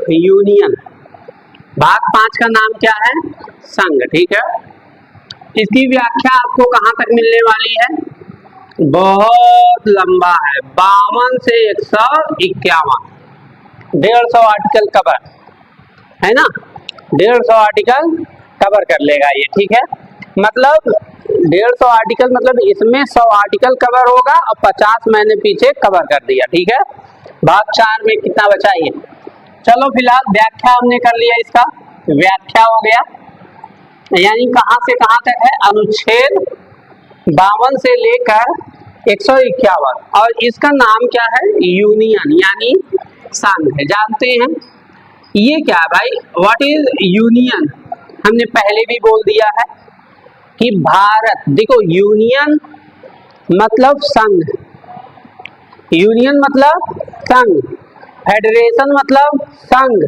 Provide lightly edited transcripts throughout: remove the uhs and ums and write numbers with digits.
Union. भाग 5 का नाम क्या है? संघ। ठीक है, इसकी व्याख्या आपको कहां तक मिलने वाली है? बहुत लंबा है, 52 से 151, 150 आर्टिकल कवर है ना, 150 आर्टिकल कवर कर लेगा ये। ठीक है, मतलब 150 आर्टिकल, मतलब इसमें 100 आर्टिकल कवर होगा और 50 मैंने पीछे कवर कर दिया। ठीक है, भाग 4 में कितना बचा ये? चलो फिलहाल व्याख्या हमने कर लिया, इसका व्याख्या हो गया, यानी कहां से कहां तक है? अनुच्छेद 52 से लेकर 151, और इसका नाम क्या है? यूनियन, यानी संघ है। जानते हैं ये क्या है भाई? What is union? हमने पहले भी बोल दिया है कि भारत, देखो यूनियन मतलब संघ, यूनियन मतलब संघ, फेडरेशन मतलब संघ,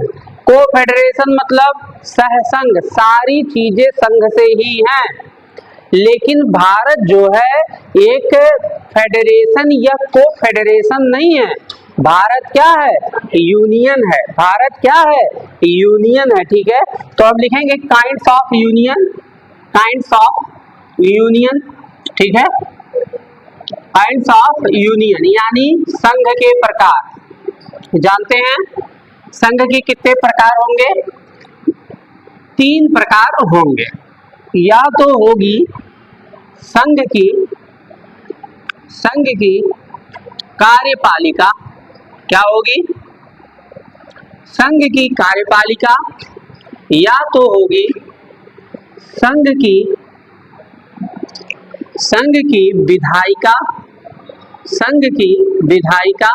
कोफेडरेशन मतलब सहसंघ, सारी चीजें संघ से ही हैं। लेकिन भारत जो है एक फेडरेशन या कोफेडरेशन नहीं है, भारत क्या है? यूनियन है। भारत क्या है? यूनियन है। ठीक है, तो हम लिखेंगे kinds of union, kinds of union. ठीक है, काइंड्स ऑफ यूनियन यानी संघ के प्रकार। जानते हैं संघ के कितने प्रकार होंगे? 3 प्रकार होंगे। या तो होगी संघ की कार्यपालिका, क्या होगी? संघ की कार्यपालिका, या तो होगी संघ की विधायिका, संघ की विधायिका,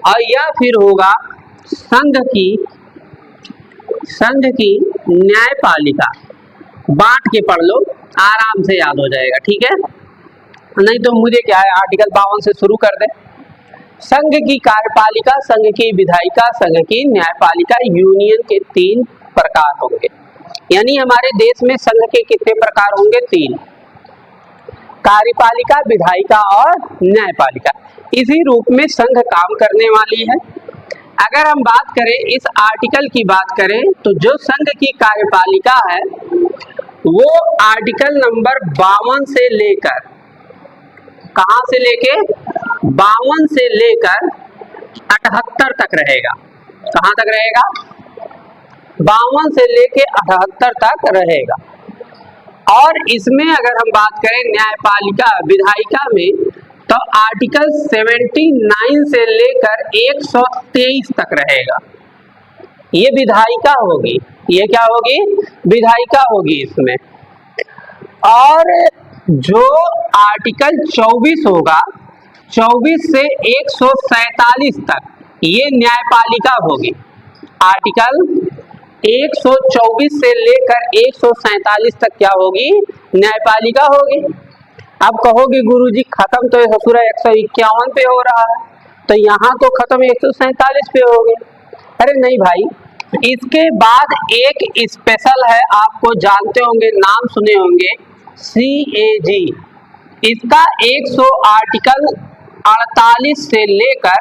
और या फिर होगा संघ की न्यायपालिका। बांट के पढ़ लो, आराम से याद हो जाएगा। ठीक है, नहीं तो मुझे क्या है, आर्टिकल 52 से शुरू कर दे। संघ की कार्यपालिका, संघ की विधायिका, संघ की न्यायपालिका, यूनियन के 3 प्रकार होंगे। यानी हमारे देश में संघ के कितने प्रकार होंगे? 3, कार्यपालिका, विधायिका और न्यायपालिका। इसी रूप में संघ काम करने वाली है। अगर हम बात करें, इस आर्टिकल की बात करें, तो जो संघ की कार्यपालिका है वो आर्टिकल नंबर 52 से लेकर, कहां से लेके? 52 से लेकर 78 तक रहेगा। कहां तक रहेगा? 52 से लेके 78 तक रहेगा। और इसमें अगर हम बात करें न्यायपालिका विधायिका में, तो आर्टिकल 79 से लेकर 123 तक रहेगा। ये विधायिका होगी, ये क्या होगी? विधायिका होगी इसमें। और जो आर्टिकल 24 होगा, 24 से 147 तक, ये न्यायपालिका होगी। आर्टिकल 124 से लेकर 147 तक क्या होगी? न्यायपालिका होगी। अब कहोगे गुरुजी खत्म तो ससुरा 151 पे हो रहा है, तो यहाँ तो खत्म 147 पे हो गया। अरे नहीं भाई, इसके बाद एक स्पेशल है, आपको जानते होंगे, नाम सुने होंगे, CAG। इसका 100 आर्टिकल 48 से लेकर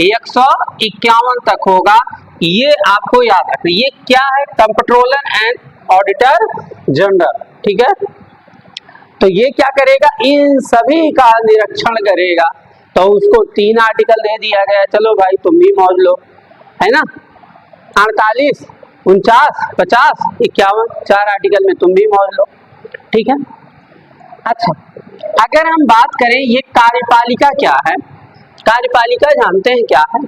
151 तक होगा। ये आपको याद रखना। ये क्या है? Comptroller and auditor general. ठीक है, तो ये क्या करेगा? इन सभी का निरीक्षण करेगा। तो उसको 3 आर्टिकल दे दिया गया, चलो भाई तुम भी मौज लो, है ना। 48, 49, 50, 51, 4 आर्टिकल में तुम भी मौज लो। ठीक है, अच्छा अगर हम बात करें ये कार्यपालिका क्या है? कार्यपालिका जानते हैं क्या है?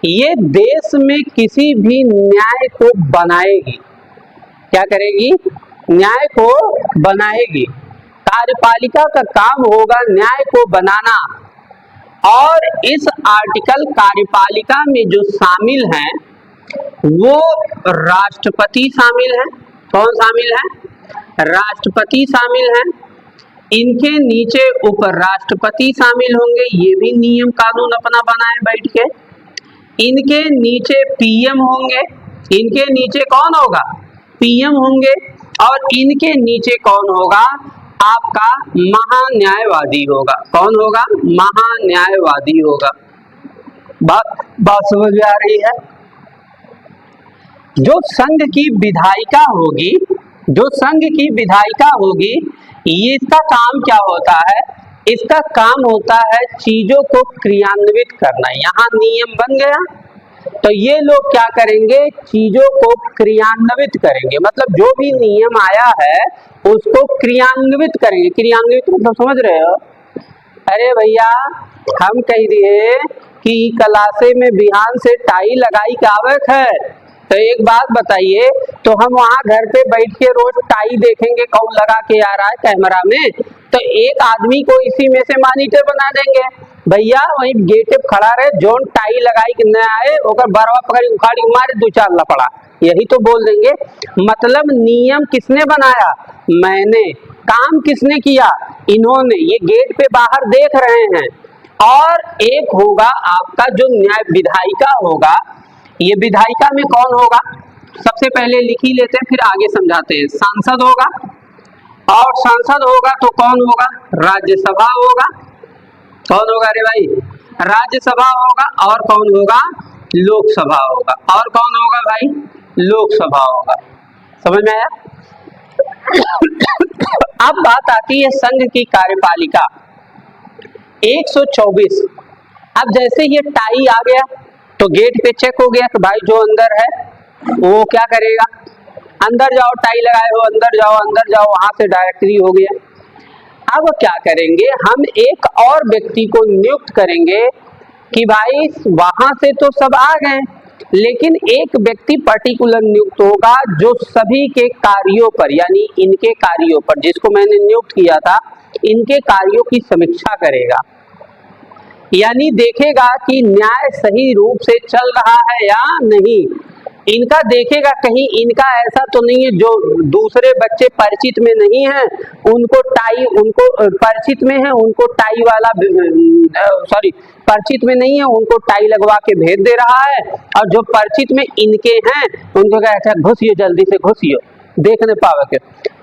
ये देश में किसी भी न्याय को बनाएगी। क्या करेगी? न्याय को बनाएगी। कार्यपालिका का काम होगा न्याय को बनाना। और इस आर्टिकल कार्यपालिका में जो शामिल हैं वो राष्ट्रपति शामिल है। कौन शामिल है? राष्ट्रपति शामिल है, इनके नीचे उपराष्ट्रपति शामिल होंगे, ये भी नियम कानून अपना बनाए बैठ के। इनके नीचे पीएम होंगे, इनके नीचे कौन होगा? पीएम होंगे। और इनके नीचे कौन होगा? आपका महान्यायवादी होगा। कौन होगा? महान्यायवादी होगा। बात समझ में आ रही है? जो संघ की विधायिका होगी, जो संघ की विधायिका होगी, ये इसका काम क्या होता है? इसका काम होता है चीजों को क्रियान्वित करना। यहाँ नियम बन गया तो ये लोग क्या करेंगे? चीजों को क्रियान्वित करेंगे, मतलब जो भी नियम आया है उसको क्रियान्वित करेंगे। क्रियान्वित मतलब समझ रहे हो? अरे भैया, हम कह दिए कि क्लासे में बिहान से टाई लगाई कावक है, तो एक बात बताइए, तो हम वहां घर पे बैठ के रोज टाई देखेंगे कौन लगा के आ रहा है कैमरा में, तो एक आदमी को इसी में से मॉनिटर बना देंगे। भैया वही गेट पे खड़ा रहे, जोन टाई लगाई कि न आए ओकर बरवा पकड़ी उखाड़ी मारे 2-4 लपड़ा, यही तो बोल देंगे। मतलब नियम किसने बनाया? मैंने। काम किसने किया? इन्होंने। ये गेट पे बाहर देख रहे हैं। और एक होगा आपका जो न्याय विधायिका होगा। ये विधायिका में कौन होगा? सबसे पहले लिख ही लेते हैं, फिर आगे समझाते हैं। सांसद होगा, और सांसद होगा तो कौन होगा? राज्यसभा होगा। कौन होगा रे भाई? राज्यसभा होगा। और कौन होगा? लोकसभा होगा। और कौन होगा भाई? लोकसभा होगा। समझ में आया? अब बात आती है संघ की कार्यपालिका 124। अब जैसे ये टाई आ गया तो गेट पे चेक हो गया कि भाई जो अंदर है वो क्या करेगा? अंदर जाओ, टाई लगाए हो, अंदर जाओ, अंदर जाओ, वहां से डायरेक्टरी हो गया। अब क्या करेंगे? हम एक और व्यक्ति को नियुक्त करेंगे कि भाई वहां से तो सब आ गए, लेकिन एक व्यक्ति पर्टिकुलर नियुक्त होगा जो सभी के कार्यों पर, यानी इनके कार्यों पर, जिसको मैंने नियुक्त किया था, इनके कार्यों की समीक्षा करेगा। यानी देखेगा कि न्याय सही रूप से चल रहा है या नहीं। इनका देखेगा कहीं इनका ऐसा तो नहीं है जो दूसरे बच्चे परिचित में नहीं है, उनको टाई, उनको परिचित में है, उनको टाई वाला सॉरी परिचित में नहीं है, उनको टाई लगवा के भेज दे रहा है, और जो परिचित में इनके हैं उनको कहता है घुसियो, जल्दी से घुसियो, देख नहीं पावे।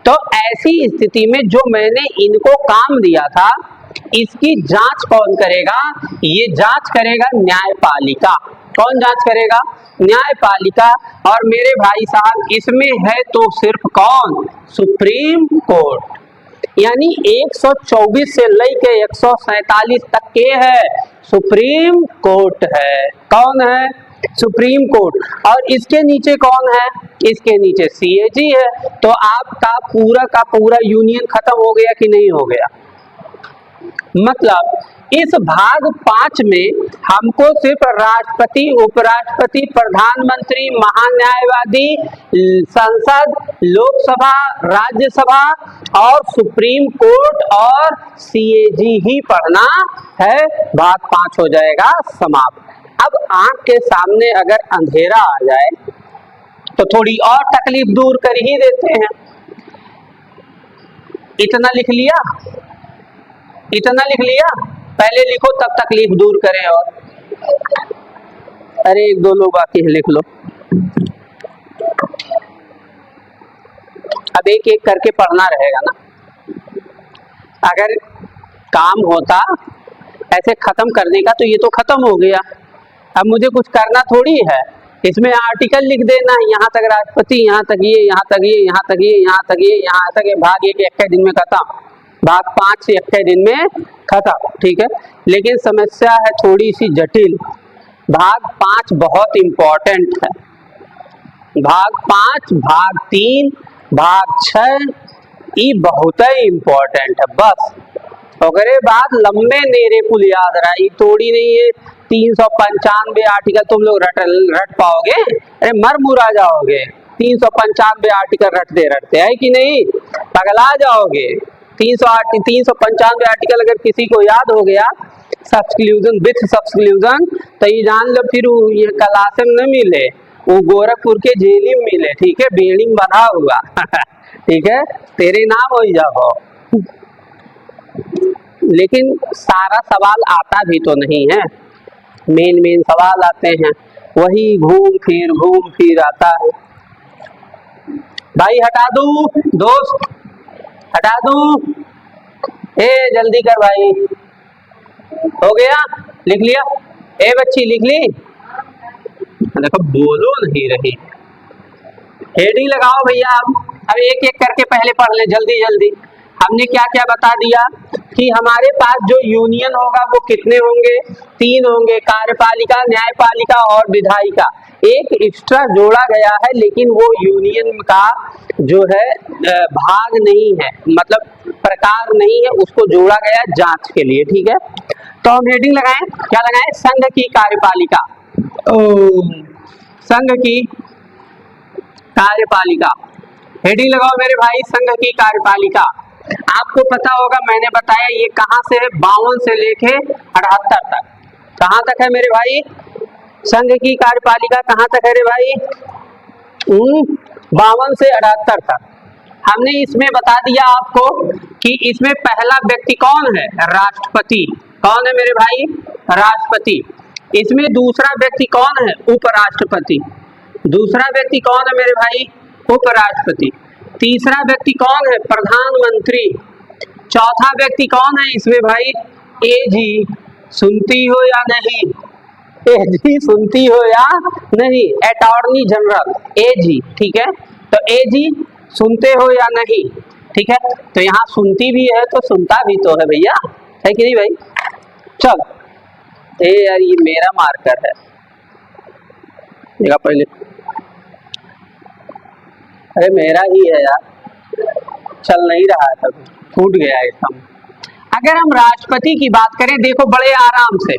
तो ऐसी स्थिति में जो मैंने इनको काम दिया था, इसकी जांच कौन करेगा? ये जांच करेगा न्यायपालिका। कौन जांच करेगा? न्यायपालिका। और मेरे भाई साहब इसमें है तो सिर्फ कौन? Supreme court. यानी 124 से लेके 147 तक के है सुप्रीम कोर्ट है। कौन है? Supreme court. और इसके नीचे कौन है? इसके नीचे सीएजी है। तो आपका पूरा का पूरा यूनियन खत्म हो गया कि नहीं हो गया? मतलब इस भाग 5 में हमको सिर्फ राष्ट्रपति, उपराष्ट्रपति, प्रधानमंत्री, महान्यायवादी, संसद, लोकसभा, राज्यसभा और सुप्रीम कोर्ट और सीएजी ही पढ़ना है। भाग 5 हो जाएगा समाप्त। अब आंख के सामने अगर अंधेरा आ जाए तो थोड़ी और तकलीफ दूर कर ही देते हैं। इतना लिख लिया, इतना लिख लिया, पहले लिखो तब तकलीफ दूर करें। और अरे 1-2 लोग बाकी है, लिख लो। अब एक एक करके पढ़ना रहेगा ना। अगर काम होता ऐसे खत्म करने का तो ये तो खत्म हो गया। अब मुझे कुछ करना थोड़ी है, इसमें आर्टिकल लिख देना, यहाँ तक राष्ट्रपति, यहाँ तक ये, यहाँ तक ये, यहाँ तक ये, यहाँ तक ये, यहाँ तक ये। भाग 1 21 दिन में खत्म, भाग 5 21 दिन में खत्म। ठीक है, लेकिन समस्या है थोड़ी सी जटिल। भाग 5 बहुत इंपॉर्टेंट है। भाग 5, भाग 3, भाग 6 ये बहुत ही इंपॉर्टेंट है। बस वगैरह बात लंबे नेरे पुल याद रहा, थोड़ी नहीं है। 395 आर्टिकल तुम लोग रट पाओगे? अरे मर मुरा जाओगे। 395 आर्टिकल रटते रटते, है कि नहीं? पगला जाओगे। 395 आर्टिकल अगर किसी को याद हो गया सब्सक्लूजन विथ सब्सक्लूजन, तो ये जान लो फिर ये क्लास में न मिले, वो गोरखपुर के जेली में मिले। ठीक है, बिल्डिंग बना हुआ ठीक है, तेरे नाम हो जाओ। लेकिन सारा सवाल आता भी तो नहीं है, मेन सवाल आते हैं, वही घूम फिर आता है। भाई हटा दूं दोस्त, हटा दूं? ए जल्दी कर भाई, हो गया? लिख लिया? ए बच्ची लिख ली? देखो बोलो नहीं रही। हेडिंग लगाओ भैया। अब एक एक करके पहले पढ़ ले जल्दी जल्दी। हमने क्या क्या बता दिया कि हमारे पास जो यूनियन होगा वो कितने होंगे? 3 होंगे, कार्यपालिका, न्यायपालिका और विधायिका। एक एक्स्ट्रा जोड़ा गया है लेकिन वो यूनियन का जो है भाग नहीं है, मतलब प्रकार नहीं है, उसको जोड़ा गया जांच के लिए। ठीक है, तो हम हेडिंग लगाएं, क्या लगाएं? संघ की कार्यपालिका। संघ की कार्यपालिका, हेडिंग लगाओ मेरे भाई, संघ की कार्यपालिका। आपको पता होगा, मैंने बताया ये कहां से है, 52 से लेके 78 तक। कहां तक है मेरे भाई संघ की कार्यपालिका? कहां तक है रे भाई? 52 से 78 तक। हमने इसमें बता दिया आपको कि इसमें पहला व्यक्ति कौन है? राष्ट्रपति। कौन है मेरे भाई? राष्ट्रपति। इसमें दूसरा व्यक्ति कौन है? उपराष्ट्रपति। दूसरा व्यक्ति कौन है मेरे भाई? उपराष्ट्रपति। तीसरा व्यक्ति कौन है? प्रधानमंत्री। चौथा व्यक्ति कौन है इसमें भाई? एजी। सुनती हो या नहीं? एजी सुनती हो या नहीं? अटॉर्नी जनरल, एजी। ठीक है, तो एजी सुनते हो या नहीं? ठीक है, तो यहाँ सुनती भी है तो सुनता भी तो है भैया, है कि नहीं भाई? चल यार, ये मेरा मार्कर है, देखा पहले, अरे मेरा ही है यार, चल नहीं रहा है, तब फूट गया है इसका। अगर हम राष्ट्रपति की बात करें, देखो बड़े आराम से,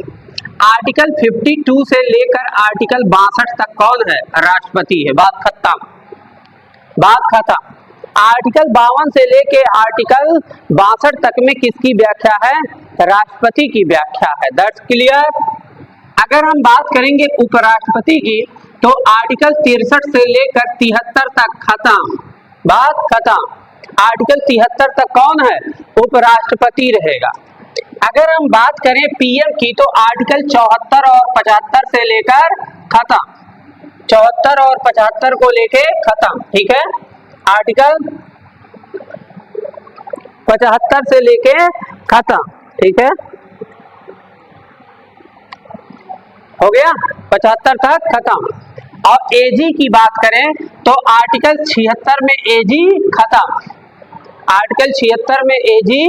आर्टिकल 52 से लेकर आर्टिकल 62 तक कौन है? राष्ट्रपति है। बात खत्म, बात खत्म। आर्टिकल 52 से लेके आर्टिकल 62 तक में किसकी व्याख्या है? राष्ट्रपति की व्याख्या है। That's clear. अगर हम बात करेंगे उपराष्ट्रपति की, तो आर्टिकल 63 से लेकर 73 तक खत्म, बात खत्म। आर्टिकल 73 तक कौन है? उपराष्ट्रपति रहेगा। अगर हम बात करें पीएम की, तो आर्टिकल 74 और 75 से लेकर खत्म, 74 और 75 को लेके खत्म। ठीक है, आर्टिकल 75 से लेके खत्म। ठीक है, हो गया, 75 तक खत्म। और एजी की बात करें तो आर्टिकल 76 में एजी खत्म, आर्टिकल 76 में एजी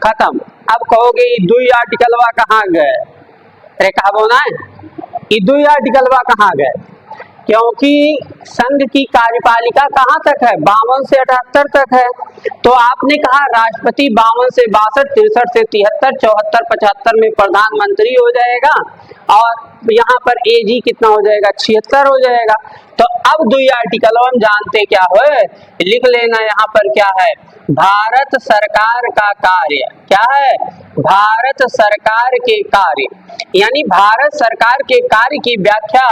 खत्म। अब कहोगे ये दुई आर्टिकलवा कहाँ गए? अरे कहा बोना है, ये दुई आर्टिकलवा कहाँ गए? क्योंकि संघ की कार्यपालिका कहाँ तक है? 52 से 78 तक है। तो आपने कहा राष्ट्रपति 52 से 62, 63 से 73, 74, 75 में प्रधानमंत्री हो जाएगा, और यहाँ पर एजी कितना हो जाएगा? 76 हो जाएगा। तो अब दुई आर्टिकल हम जानते क्या हो, लिख लेना यहाँ पर क्या है? भारत सरकार का कार्य। क्या है? भारत सरकार के कार्य, यानी भारत सरकार के कार्य की व्याख्या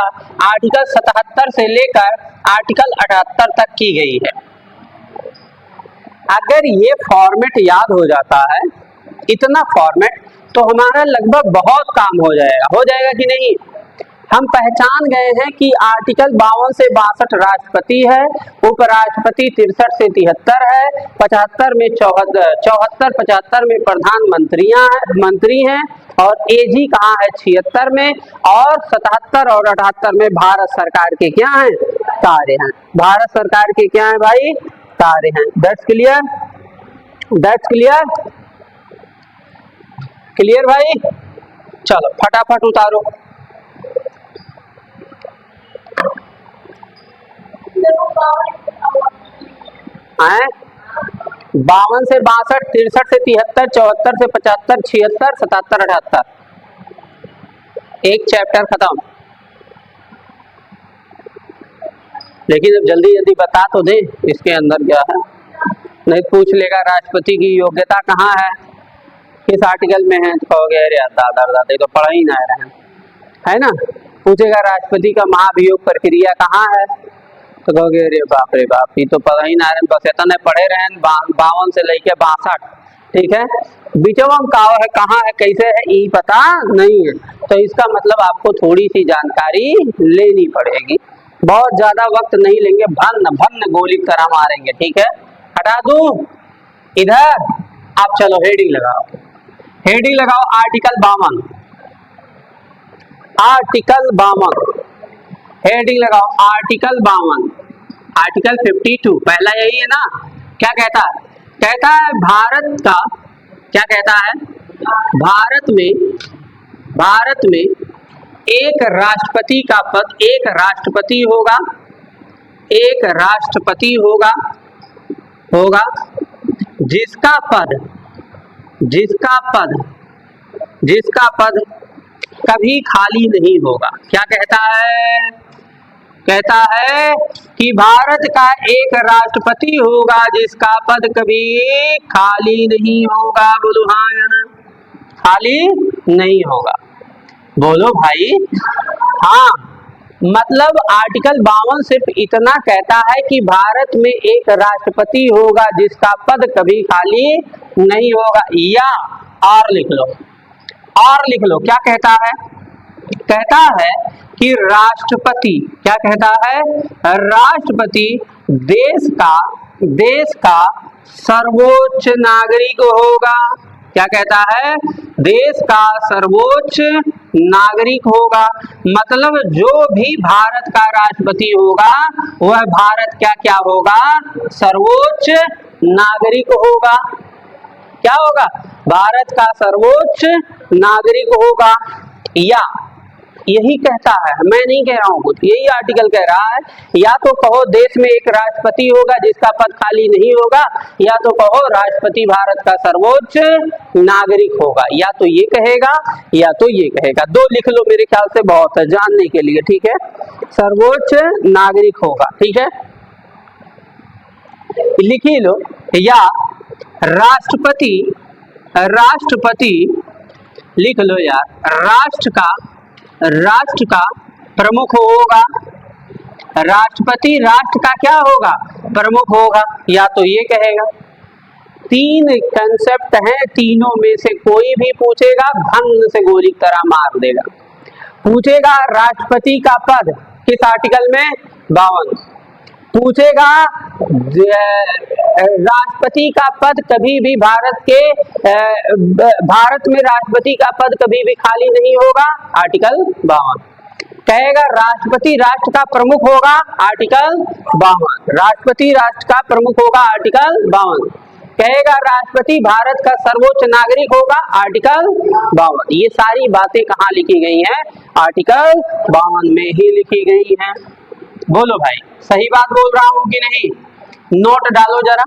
आर्टिकल 77 से लेकर आर्टिकल 78 तक की गई है। अगर ये फॉर्मेट याद हो जाता है, इतना फॉर्मेट, तो हमारा लगभग बहुत काम हो जाएगा कि नहीं? हम पहचान गए हैं कि आर्टिकल 52 से 62 राष्ट्रपति है, उपराष्ट्रपति 63 से 73 है, 75 में 74, 75 में मंत्री हैं, और एजी कहाँ है? 76 में, और 77 और 78 में भारत सरकार के क्या हैं? कार्य हैं। भारत सरकार के क्या हैं भाई? कार्य हैं। That's clear, that's clear, clear भाई? चलो फटाफट उतारो। 52 से 62, 63 से 73, 74 से 75, 76, 77, 78, एक चैप्टर खत्म। लेकिन अब जल्दी जल्दी बता तो दे इसके अंदर क्या है, नहीं पूछ लेगा राष्ट्रपति की योग्यता कहाँ है, किस आर्टिकल में है, तो कहोगे अरे दादा तो पढ़ा ही ना रहे, है ना? पूछेगा राष्ट्रपति का महाभियोग प्रक्रिया कहाँ है, तो कहोगे अरे बाप रे बाप, ये तो पता ही ना रहे, बस इतने पढ़े रहे 52 से लेके 62, ठीक है। बिचवम का है, कहाँ है, कैसे है, ये पता नहीं है, तो इसका मतलब आपको थोड़ी सी जानकारी लेनी पड़ेगी। बहुत ज्यादा वक्त नहीं लेंगे, भन्न भन्न गोली की तरह मारेंगे, ठीक है। हटा दूं इधर, आप चलो हेडिंग लगाओ, हेडिंग लगाओ आर्टिकल 52, आर्टिकल 52, हेडिंग लगाओ आर्टिकल 52, आर्टिकल 52 पहला यही है ना। क्या कहता है? कहता है भारत का, क्या कहता है, भारत में एक राष्ट्रपति का पद, एक राष्ट्रपति होगा, एक राष्ट्रपति होगा जिसका पद कभी खाली नहीं होगा। क्या कहता है? कहता है कि भारत का एक राष्ट्रपति होगा जिसका पद कभी खाली नहीं होगा। बोलो हाँ या ना? खाली नहीं होगा, बोलो भाई हाँ। मतलब आर्टिकल 52 सिर्फ इतना कहता है कि भारत में एक राष्ट्रपति होगा जिसका पद कभी खाली नहीं होगा। या और लिख लो, और लिख लो, क्या कहता है? कहता है कि राष्ट्रपति, क्या कहता है? राष्ट्रपति देश का सर्वोच्च नागरिक होगा। क्या कहता है? देश का सर्वोच्च नागरिक होगा। मतलब जो भी भारत का राष्ट्रपति होगा वह भारत क्या क्या होगा? सर्वोच्च नागरिक होगा। क्या होगा? भारत का सर्वोच्च नागरिक होगा। या यही कहता है, मैं नहीं कह रहा हूं कुछ, यही आर्टिकल कह रहा है। या तो कहो देश में एक राष्ट्रपति होगा जिसका पद खाली नहीं होगा, या तो कहो राष्ट्रपति भारत का सर्वोच्च नागरिक होगा। या तो ये कहेगा या तो ये कहेगा, दो लिख लो, मेरे ख्याल से बहुत है जानने के लिए, ठीक है। सर्वोच्च नागरिक होगा, ठीक है, लिख ही लो। या राष्ट्रपति लिख लो यार, राष्ट्र का प्रमुख होगा। राष्ट्रपति राष्ट्र का क्या होगा? प्रमुख होगा। या तो ये कहेगा, तीन कंसेप्ट हैं, तीनों में से कोई भी पूछेगा भंग से गोली की तरह मार देगा। पूछेगा राष्ट्रपति का पद किस आर्टिकल में? 52। पूछेगा राष्ट्रपति का पद कभी भी भारत में राष्ट्रपति का पद कभी भी खाली नहीं होगा, आर्टिकल 52। कहेगा राष्ट्रपति राष्ट्र का प्रमुख होगा, आर्टिकल 52। राष्ट्रपति राष्ट्र का प्रमुख होगा, आर्टिकल 52। कहेगा राष्ट्रपति भारत का सर्वोच्च नागरिक होगा, आर्टिकल 52। ये सारी बातें कहाँ लिखी गई हैं? आर्टिकल 52 में ही लिखी गई हैं। बोलो भाई सही बात बोल रहा हूं कि नहीं? नोट डालो जरा,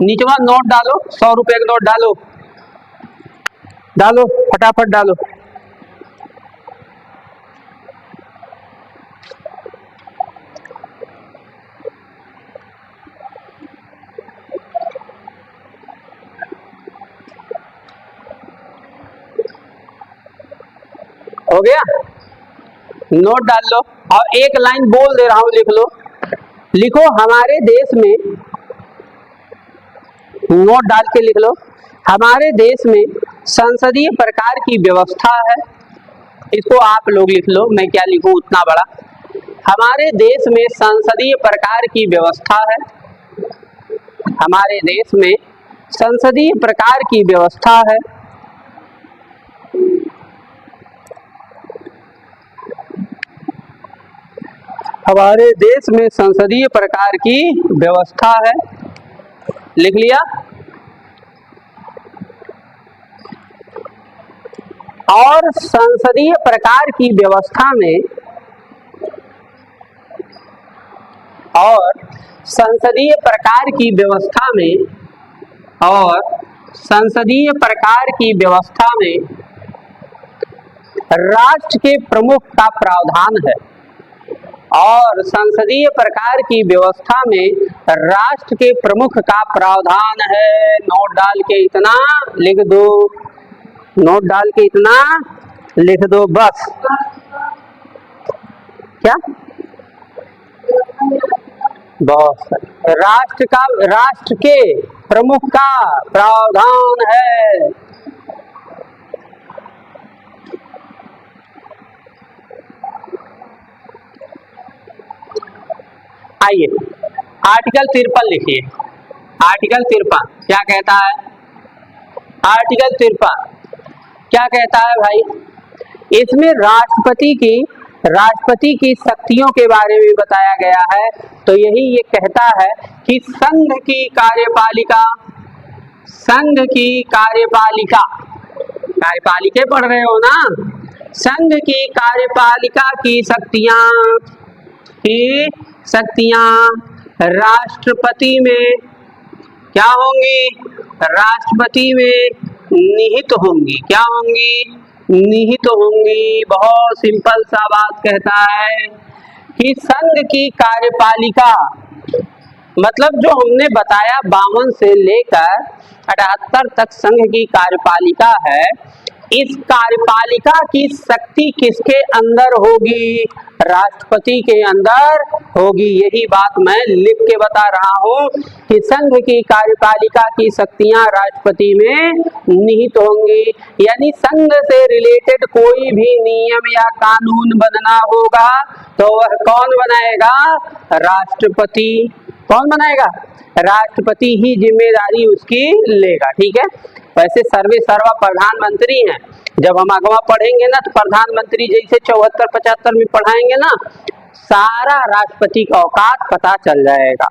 नीचवा नोट डालो, 100 रुपए का नोट डालो, डालो फटाफट डालो। हो गया? नोट डाल लो और एक लाइन बोल दे रहा हूं, लिख लो। लिखो हमारे देश में, नोट डाल के लिख लो, हमारे देश में संसदीय प्रकार की व्यवस्था है। इसको आप लोग लिख लो, मैं क्या लिखूं उतना बड़ा। हमारे देश में संसदीय प्रकार की व्यवस्था है। हमारे देश में संसदीय प्रकार की व्यवस्था है। हमारे देश में संसदीय प्रकार की व्यवस्था है, लिख लिया। और संसदीय प्रकार की व्यवस्था में, और संसदीय प्रकार की व्यवस्था में, और संसदीय प्रकार की व्यवस्था में राष्ट्र के प्रमुख का प्रावधान है। और संसदीय प्रकार की व्यवस्था में राष्ट्र के प्रमुख का प्रावधान है। नोट डाल के इतना लिख दो, नोट डाल के इतना लिख दो बस। क्या? बहुत राष्ट्र के प्रमुख का प्रावधान है। आइए आर्टिकल 53 लिखिए। आर्टिकल 53 क्या कहता है? आर्टिकल 53 क्या कहता है भाई? इसमें राष्ट्रपति की शक्तियों के बारे में बताया गया है। तो यही ये कहता है कि संघ की कार्यपालिका कार्यपालिके पढ़ रहे हो ना, संघ की कार्यपालिका की शक्तियां राष्ट्रपति में क्या होंगी? राष्ट्रपति में निहित होंगी। क्या होंगी? निहित होंगी। बहुत सिंपल सा बात कहता है कि संघ की कार्यपालिका मतलब जो हमने बताया 52 से लेकर 78 तक संघ की कार्यपालिका है। इस कार्यपालिका की शक्ति किसके अंदर होगी? राष्ट्रपति के अंदर होगी। यही बात मैं लिख के बता रहा हूं कि संघ की कार्यपालिका की शक्तियां राष्ट्रपति में निहित होंगी। यानी संघ से रिलेटेड कोई भी नियम या कानून बनना होगा तो वह कौन बनाएगा? राष्ट्रपति। कौन बनाएगा? राष्ट्रपति ही जिम्मेदारी उसकी लेगा। ठीक है। वैसे सर्वे सर्वा प्रधानमंत्री हैं। जब हम अगवा पढ़ेंगे ना तो प्रधानमंत्री जैसे 74-75 में पढ़ाएंगे ना, सारा राष्ट्रपति का औकात पता चल जाएगा।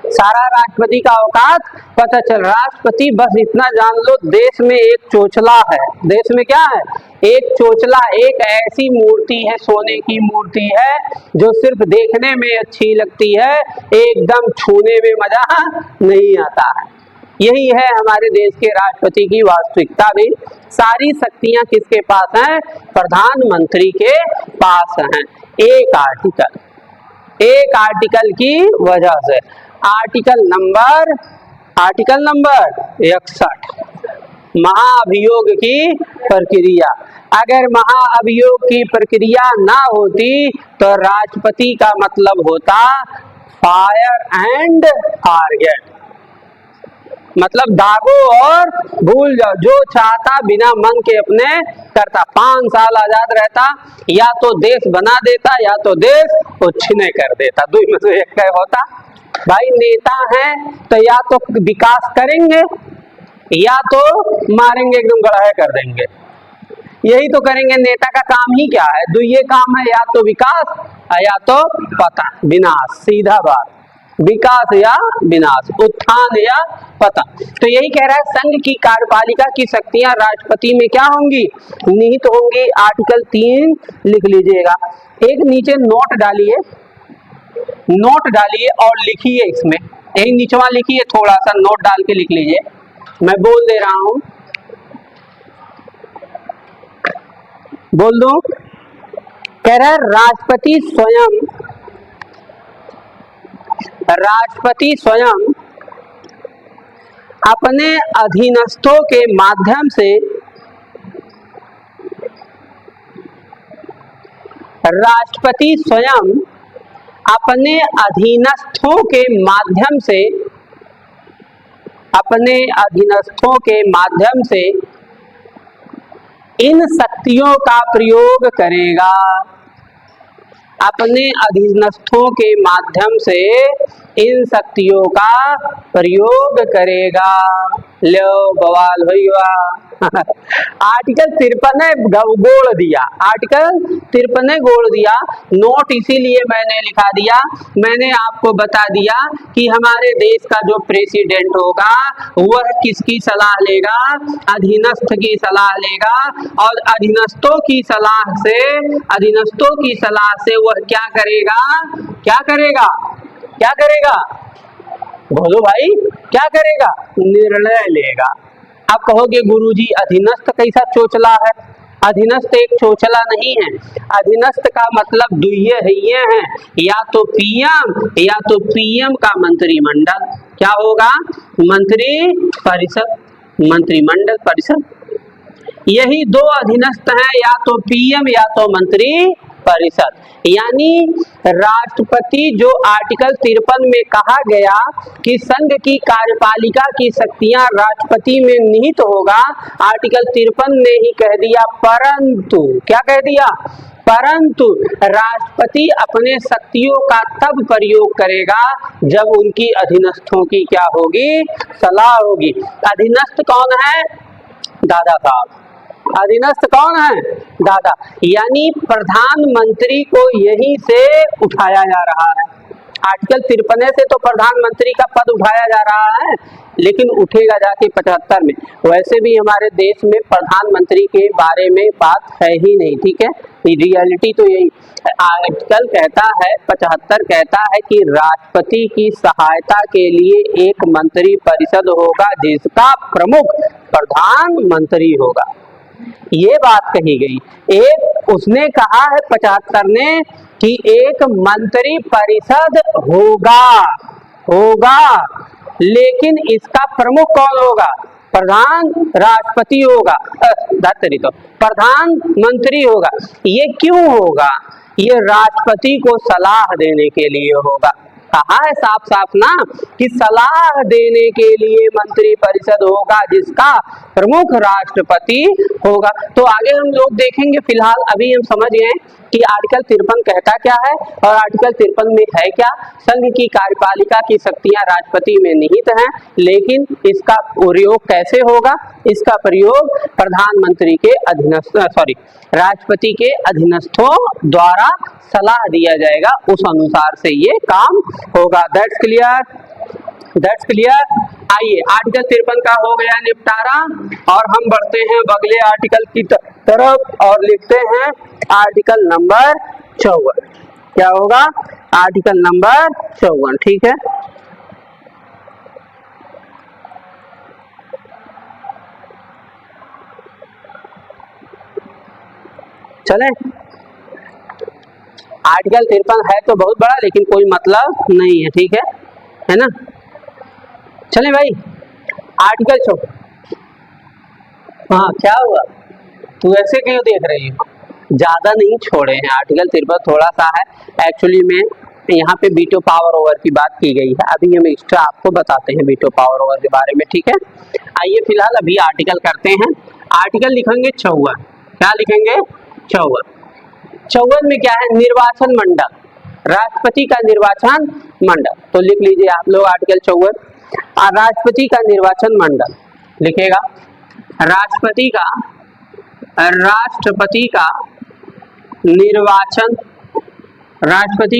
सारा राष्ट्रपति का औकात पता चल। राष्ट्रपति बस इतना जान लो, देश में एक चोचला है। देश में क्या है? एक चोचला, एक ऐसी मूर्ति है, सोने की मूर्ति है जो सिर्फ देखने में अच्छी लगती है, एकदम छूने में मजा नहीं आता है। यही है हमारे देश के राष्ट्रपति की वास्तविकता भी। सारी शक्तियां किसके पास हैं? प्रधानमंत्री के पास हैं। एक आर्टिकल की वजह से। आर्टिकल नंबर 61, महाअभियोग की प्रक्रिया। अगर महाअभियोग की प्रक्रिया ना होती तो राष्ट्रपति का मतलब होता फायर एंड फॉरगेट, मतलब दागो और भूल जाओ। जो चाहता बिना मन के अपने करता। 5 साल आजाद रहता, या तो देश बना देता या तो देश उछिने कर देता। दो में से एक क्या होता? भाई नेता हैं तो या तो विकास करेंगे या तो मारेंगे, एकदम गढ़ाई कर देंगे। यही तो करेंगे। नेता का काम ही क्या है? दो ये काम है, या तो विकास या तो पतन, विनाश। सीधा बात, विकास या विनाश, उत्थान या पतन। तो यही कह रहा है संघ की कार्यपालिका की शक्तियां राष्ट्रपति में क्या होंगी? निहित होंगी। आर्टिकल 3 लिख लीजिएगा। एक नीचे नोट डालिए और लिखिए। इसमें एक नीचवा लिखिए, थोड़ा सा नोट डाल के लिख लीजिए। मैं बोल दे रहा हूं, बोल दूं। कह रहा है राष्ट्रपति स्वयं अपने अधीनस्थों के माध्यम से इन शक्तियों का प्रयोग करेगा। अपने अधीनस्थों के माध्यम से इन शक्तियों का प्रयोग करेगा। लो बवाल हुआ। आर्टिकल 53 ने गोल दिया। आर्टिकल 53 ने गोल दिया। नोट इसीलिए मैंने लिखा दिया, मैंने आपको बता दिया कि हमारे देश का जो प्रेसिडेंट होगा वह किसकी सलाह लेगा? अधीनस्थ की सलाह लेगा। और अधीनस्थों की सलाह से वह क्या करेगा? बोलो भाई, क्या करेगा? निर्णय लेगा। आप कहोगे गुरुजी अधीनस्थ कैसा चोचला है? अधीनस्थ एक चोचला नहीं है। अधीनस्थ का मतलब दुइये है, या तो पीएम या तो पीएम का मंत्रिमंडल। क्या होगा? मंत्रिमंडल परिषद। यही दो अधीनस्थ हैं, या तो पीएम या तो मंत्री परिषद। यानी राष्ट्रपति, जो आर्टिकल 53 में कहा गया कि संघ की कार्यपालिका की शक्तियां राष्ट्रपति में निहित होगा, आर्टिकल 53 ने ही कह दिया, परंतु क्या कह दिया, परंतु राष्ट्रपति अपने शक्तियों का तब प्रयोग करेगा जब उनकी अधीनस्थों की क्या होगी, सलाह होगी। अधीनस्थ कौन है, दादा साहब। अधीनस्थ कौन है, दादा। यानी प्रधानमंत्री को यहीं से उठाया जा रहा है। आर्टिकल 53 से तो प्रधानमंत्री का पद उठाया जा रहा है, लेकिन उठेगा जाके 75 में। वैसे भी हमारे देश में प्रधानमंत्री के बारे में बात है ही नहीं, ठीक है। रियलिटी तो यही आर्टिकल कहता है, 75 कहता है कि राष्ट्रपति की सहायता के लिए एक मंत्री परिषद होगा जिसका प्रमुख प्रधानमंत्री होगा। ये बात कही गई। एक उसने कहा है 75 ने कि एक मंत्री परिषद होगा, लेकिन इसका प्रमुख कौन होगा, प्रधान राष्ट्रपति होगा, तो प्रधानमंत्री होगा। ये क्यों होगा, ये राष्ट्रपति को सलाह देने के लिए होगा। कहा है साफ साफ ना कि सलाह देने के लिए मंत्री परिषद होगा जिसका प्रमुख राष्ट्रपति होगा। तो आगे हम लोग देखेंगे, फिलहाल अभी हम समझ गए कि आर्टिकल 53 कहता क्या है और आर्टिकल 53 में है क्या। संघ की कार्यपालिका की शक्तियां राष्ट्रपति में निहित हैं, लेकिन इसका प्रयोग कैसे होगा, इसका प्रयोग प्रधानमंत्री के अधीनस्थ राष्ट्रपति के अधीनस्थों द्वारा सलाह दिया जाएगा, उस अनुसार से ये काम होगा। That's clear. आइए, आर्टिकल 53 का हो गया निपटारा और हम बढ़ते हैं अगले आर्टिकल की तरफ और लिखते हैं आर्टिकल नंबर 54। क्या होगा, आर्टिकल नंबर 54, ठीक है। चले, आर्टिकल 53 है तो बहुत बड़ा, लेकिन कोई मतलब नहीं है, ठीक है ना। चले भाई, आर्टिकल 54। हाँ, क्या हुआ, तू ऐसे क्यों देख रही हो, ज्यादा नहीं छोड़े हैं। आर्टिकल 53 थोड़ा सा है एक्चुअली में, यहाँ पे वीटो पावर ओवर की बात की गई है। अभी हम एक्स्ट्रा आपको बताते हैं वीटो पावर ओवर के बारे में, ठीक है। आइए फिलहाल अभी आर्टिकल करते हैं। आर्टिकल लिखेंगे 54। क्या लिखेंगे, 54। 54 में क्या है, निर्वाचन मंडल, राष्ट्रपति का निर्वाचन मंडल। तो लिख लीजिए आप लोग आर्टिकल 54, राष्ट्रपति का निर्वाचन मंडल लिखेगा, राष्ट्रपति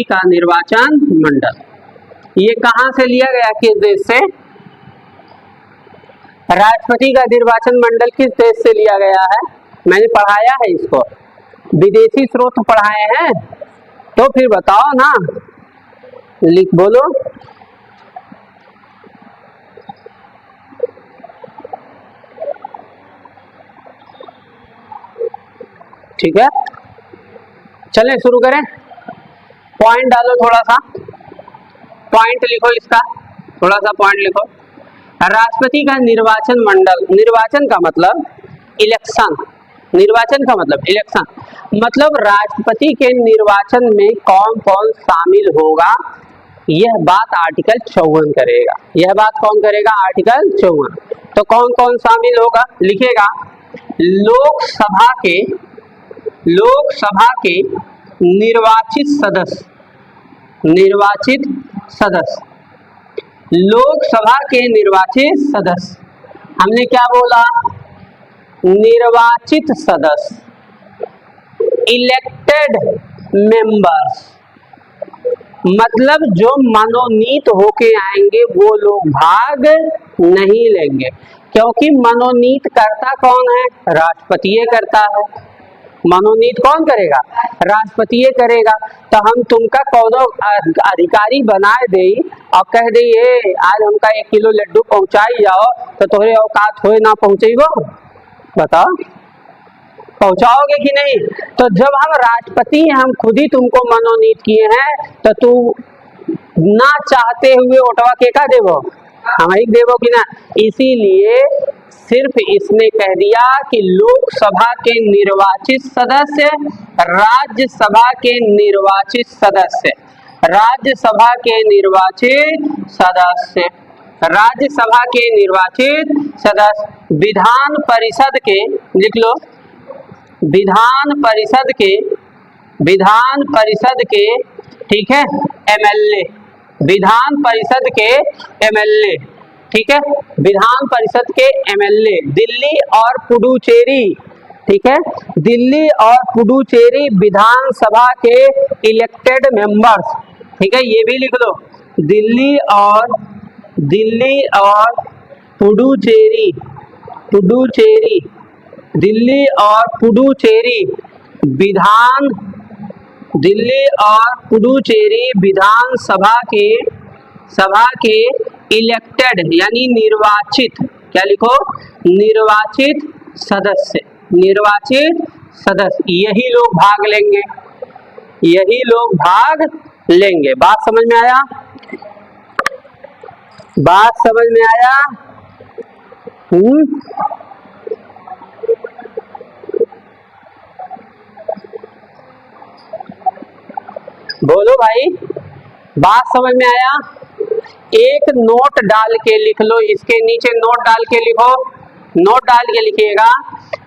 का निर्वाचन मंडल। ये कहां से लिया गया, किस देश से, राष्ट्रपति का निर्वाचन मंडल किस देश से लिया गया है, मैंने पढ़ाया है इसको, विदेशी स्रोत पढ़ाए हैं, तो फिर बताओ ना, लिख बोलो। ठीक है, चलें शुरू करें। पॉइंट डालो, थोड़ा सा पॉइंट लिखो, इसका थोड़ा सा पॉइंट लिखो। राष्ट्रपति का निर्वाचन मंडल, निर्वाचन का मतलब इलेक्शन, निर्वाचन का मतलब इलेक्शन, मतलब राष्ट्रपति के निर्वाचन में कौन कौन शामिल होगा, यह बात आर्टिकल 54 करेगा। यह बात कौन करेगा, आर्टिकल 54। तो कौन कौन शामिल होगा, लिखेगा, लोकसभा के निर्वाचित सदस्य, लोकसभा के निर्वाचित सदस्य, हमने क्या बोला, निर्वाचित सदस्य, इलेक्टेड मेंबर्स, मतलब जो मनोनीत होके आएंगे वो लोग भाग नहीं लेंगे, क्योंकि मनोनीत करता कौन है, राष्ट्रपति करता है। मनोनीत कौन करेगा, राष्ट्रपति करेगा। तो हम तुमका कौनो अधिकारी बनाए दे और कह दे ये आज हमका 1 किलो लड्डू पहुंचाई जाओ, तो तोहरे औकात होए ना पहुंचेगो, बताओ पहुंचाओगे कि नहीं। तो जब हम राष्ट्रपति हैं, हम खुद ही तुमको मनोनीत किए हैं, तो तू ना चाहते हुए ओटवा के का देवो, हम ही देवो कि ना। इसीलिए सिर्फ इसने कह दिया कि लोकसभा के निर्वाचित सदस्य, राज्यसभा के निर्वाचित सदस्य, राज्यसभा के निर्वाचित सदस्य, राज्यसभा के निर्वाचित सदस्य, विधान परिषद के, लिख लो, विधान परिषद के, ठीक है, एमएलए, विधान परिषद के एमएलए, ठीक है, विधान परिषद के एमएलए, दिल्ली और पुडुचेरी, ठीक है, दिल्ली और पुडुचेरी विधानसभा के इलेक्टेड मेंबर्स, ठीक है, ये भी लिख लो, दिल्ली और पुडुचेरी, दिल्ली और पुडुचेरी विधानसभा के इलेक्टेड यानी निर्वाचित, क्या लिखो, निर्वाचित सदस्य, यही लोग भाग लेंगे, बात समझ में आया? बोलो भाई, बात समझ में आया? एक नोट डाल के लिख लो, इसके नीचे नोट डाल के लिखो, नोट डाल के लिखिएगा,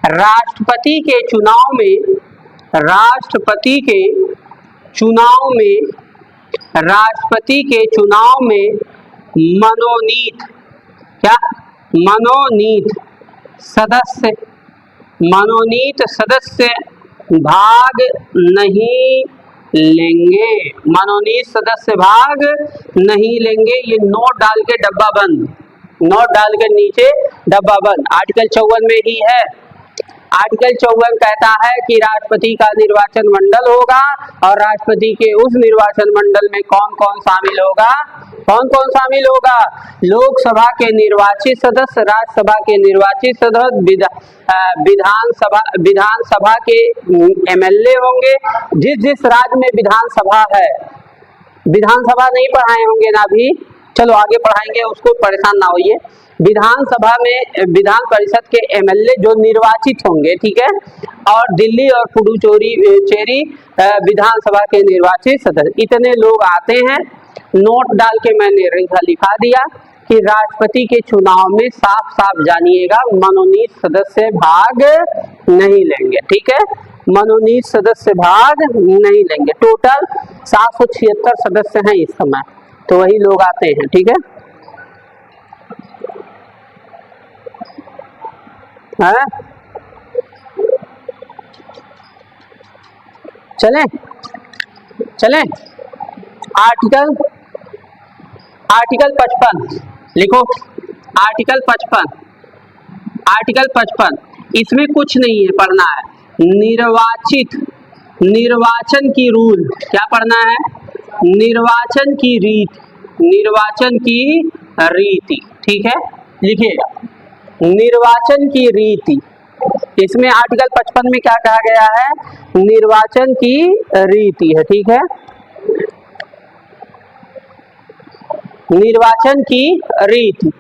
राष्ट्रपति के चुनाव में मनोनीत, क्या, मनोनीत सदस्य भाग नहीं लेंगे, ये नोट डाल के डब्बा बंद, नोट डाल के नीचे डब्बा बंद। आर्टिकल 54 में ही है, आर्टिकल 54 कहता है कि राष्ट्रपति का निर्वाचन मंडल होगा और राष्ट्रपति के उस निर्वाचन मंडल में कौन कौन शामिल होगा, लोकसभा के निर्वाचित सदस्य, राज्यसभा के निर्वाचित सदस्य, विधानसभा के एमएलए होंगे। जिस राज्य में विधानसभा है, विधानसभा नहीं पढ़ाए होंगे ना अभी, चलो आगे पढ़ाएंगे, उसको परेशान ना होइए। विधानसभा में विधान परिषद के एमएलए जो निर्वाचित होंगे, ठीक है, और दिल्ली और पुडुचेरी विधानसभा के निर्वाचित सदस्य, इतने लोग आते हैं। नोट डाल के मैंने लिखा दिया कि राष्ट्रपति के चुनाव में साफ साफ जानिएगा मनोनीत सदस्य भाग नहीं लेंगे, ठीक है, मनोनीत सदस्य भाग नहीं लेंगे। टोटल 776 सदस्य हैं इस समय, तो वही लोग आते हैं, ठीक है। चलें आर्टिकल 55 लिखो, आर्टिकल 55 इसमें कुछ नहीं है, पढ़ना है निर्वाचन की रूल, क्या पढ़ना है, निर्वाचन की रीति, ठीक है, लिखिएगा निर्वाचन की रीति। इसमें आर्टिकल 55 में क्या कहा गया है, निर्वाचन की रीति है, ठीक है, निर्वाचन की रीति।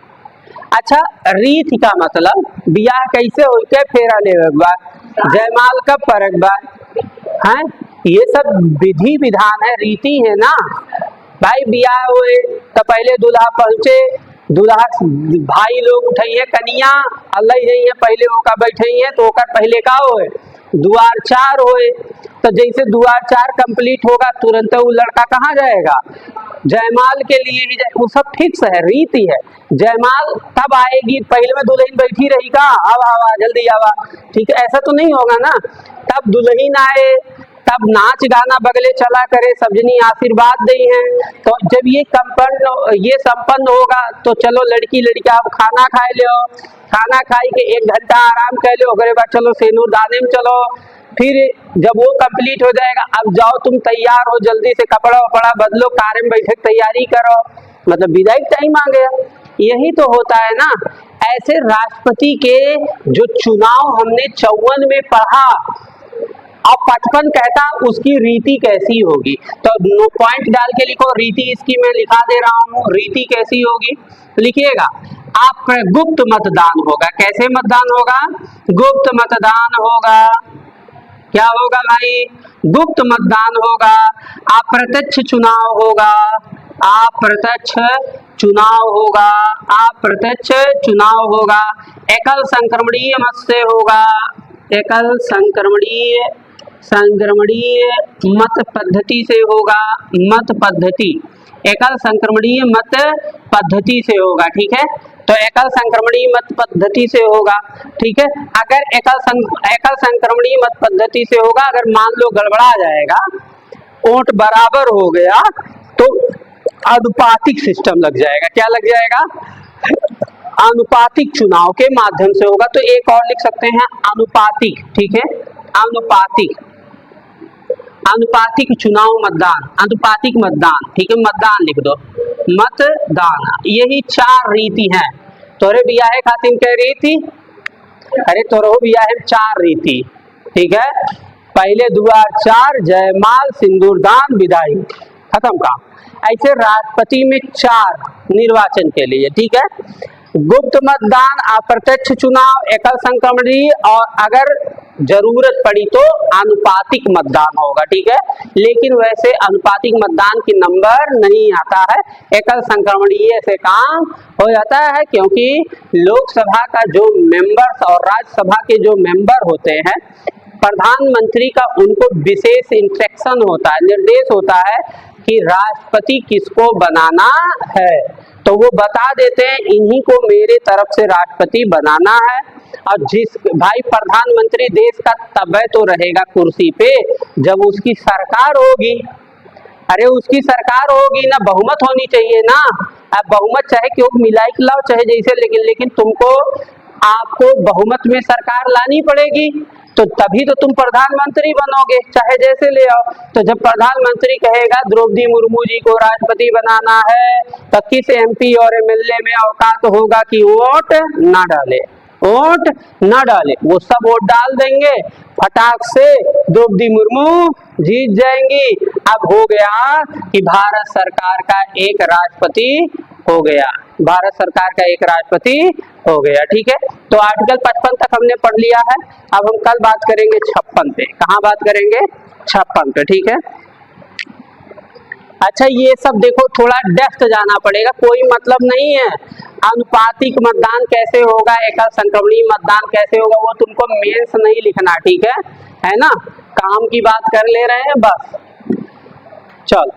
अच्छा, रीति का मतलब बियाह कैसे हो के फेरा लेवे बा, जयमाल कब परक बा, हैं, ये सब विधि विधान है, रीति है ना भाई। बियाह हुए तो पहले दूल्हा पहुंचे, दूल्हा भाई लोग उठाइए कनिया, अल्लाह जाइए पहले ओका बैठिए, तो ओकर पहले का होए, दुआर चार होए। तो जैसे दुआर चार कंप्लीट होगा तुरंत वो लड़का कहाँ जाएगा, जयमाल के लिए ही जाए, वो सब फिक्स है, रीति है। जयमाल तब आएगी, पहले में दुल्हन बैठी रही का, आवा जल्दी आवा, ठीक है, ऐसा तो नहीं होगा ना। तब दुल्हन आए, तब नाच गाना बगले चला करे, सब्जनी आशीर्वाद दी है। तो जब ये संपन्न होगा तो चलो लड़की लड़का अब खाना खाए लो, खाना खाई के 1 घंटा आराम कर लो, ओकरे बाद चलो सेनूर दाने में चलो। फिर जब वो कंप्लीट हो जाएगा, अब जाओ तुम तैयार हो, जल्दी से कपड़ा वपड़ा बदलो, कार में बैठे तैयारी करो, मतलब विदाई टाइम आ गया। यही तो होता है ना। ऐसे राष्ट्रपति के जो चुनाव हमने 54 में पढ़ा, अब 55 कहता उसकी रीति कैसी होगी, तो पॉइंट डाल के लिखो, रीति इसकी मैं लिखा दे रहा हूँ, रीति कैसी होगी लिखिएगा। गुप्त मतदान होगा। कैसे मतदान होगा? गुप्त मतदान होगा। क्या होगा भाई? गुप्त मतदान होगा। अप्रत्यक्ष चुनाव होगा। अप्रत्यक्ष चुनाव होगा। अप्रत्यक्ष चुनाव होगा। एकल संक्रमणीय मत से होगा। एकल संक्रमणीय मत पद्धति से होगा। मत पद्धति, एकल संक्रमणीय मत पद्धति से होगा। ठीक है, तो एकल संक्रमणीय मत पद्धति से होगा। ठीक है, अगर एकल संक्रमणीय मत पद्धति से होगा, अगर मान लो गड़बड़ा जाएगा, वोट बराबर हो गया, तो आनुपातिक सिस्टम लग जाएगा। क्या लग जाएगा? आनुपातिक चुनाव के माध्यम से होगा। तो एक और लिख सकते हैं आनुपातिक। ठीक है, आनुपातिक चुनाव मतदान, आनुपातिक मतदान। ठीक है, मतदान लिख दो, मतदान। यही 4 रीति हैं। तोरे बियाहे खातिर कह रही थी, अरे तोरो बियाहे 4 रीति। ठीक है, पहले दुआर 4, जयमाल, सिंदूरदान, विदाई, खत्म काम। ऐसे राष्ट्रपति में 4 निर्वाचन के लिए। ठीक है, गुप्त मतदान, अप्रत्यक्ष चुनाव, एकल संक्रमणीय, और अगर जरूरत पड़ी तो आनुपातिक मतदान होगा। ठीक है, लेकिन वैसे आनुपातिक मतदान की नंबर नहीं आता है, एकल संक्रमणीय से काम हो जाता है, क्योंकि लोकसभा का जो मेंबर्स और राज्यसभा के जो मेंबर होते हैं, प्रधानमंत्री का उनको विशेष इंस्ट्रक्शन होता है, निर्देश होता है कि राष्ट्रपति किसको बनाना है, तो वो बता देते हैं इन्हीं को मेरे तरफ से राष्ट्रपति बनाना है। और जिस भाई प्रधानमंत्री देश का तब तो रहेगा कुर्सी पे जब उसकी सरकार होगी। अरे उसकी सरकार होगी ना, बहुमत होनी चाहिए ना। अब बहुमत चाहे क्यों मिलाई के लाओ, चाहे जैसे, लेकिन तुमको आपको बहुमत में सरकार लानी पड़ेगी, तो तभी तो तुम प्रधानमंत्री बनोगे, चाहे जैसे ले आओ। तो जब प्रधानमंत्री कहेगा द्रौपदी मुर्मू जी को राष्ट्रपति बनाना है, तो किस एमपी और एमएलए में औकात होगा कि वोट ना डाले, वोट ना डाले? वो सब वोट डाल देंगे, फटाक से द्रौपदी मुर्मू जीत जाएंगी। अब हो गया कि भारत सरकार का एक राष्ट्रपति हो गया, भारत सरकार का एक राष्ट्रपति हो गया। ठीक है, तो आर्टिकल 55 तक हमने पढ़ लिया है। अब हम कल बात करेंगे 56 पे। कहाँ बात करेंगे? 56 पे। ठीक है, अच्छा ये सब देखो, थोड़ा डेप्थ जाना पड़ेगा, कोई मतलब नहीं है। आनुपातिक मतदान कैसे होगा, एकल संक्रमणीय मतदान कैसे होगा, वो तुमको मेंस नहीं लिखना। ठीक है ना, काम की बात कर ले रहे हैं बस। चल